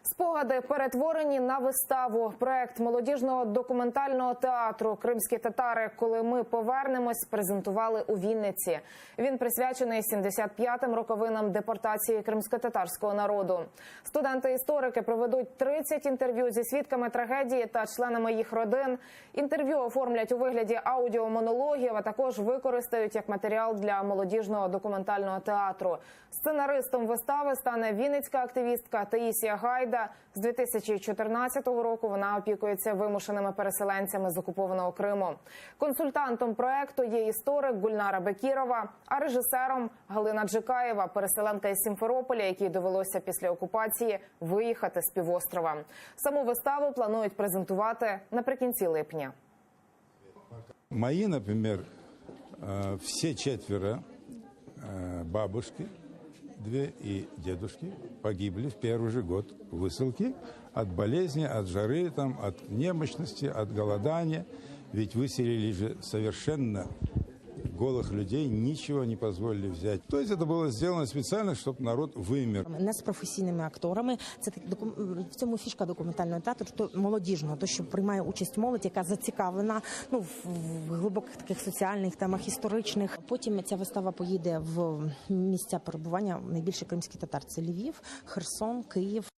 Спогади перетворені на виставу. Проект молодіжного документального театру «Кримські татари. Коли ми повернемось» презентували у Вінниці. Він присвячений 75-м роковинам депортації кримськотатарського народу. Студенти-історики проведуть 30 інтерв'ю зі свідками трагедії та членами їх родин. Інтерв'ю оформлять у вигляді аудіомонологів, а також використають як матеріал для молодіжного документального театру. Сценаристом вистави стане вінницька активістка Таїсія Гайда. З 2014 року вона опікується вимушеними переселенцями з окупованого Криму. Консультантом проекту є історик Гульнара Бекірова, а режисером Галина Джикаєва, переселенка із Сімферополя, якій довелося після окупації виїхати з півострова. Саму виставу планують презентувати наприкінці липня. Мои, например, все четверо бабушки, две и дедушки погибли в первый же год высылки от болезни, от жары, от немощности, от голодания. Ведь выселили же совершенно голых людей, ничего не позволили взять. То есть это было сделано специально, чтобы народ вимер. Не з професійними акторами. Це в цьому фішка документального театру, що молодіжного, то що приймає участь молодь, яка зацікавлена в глибоких таких соціальних темах, історичних. Потім ця вистава поїде в місця перебування найбільше кримських татар. Це Львів, Херсон, Київ.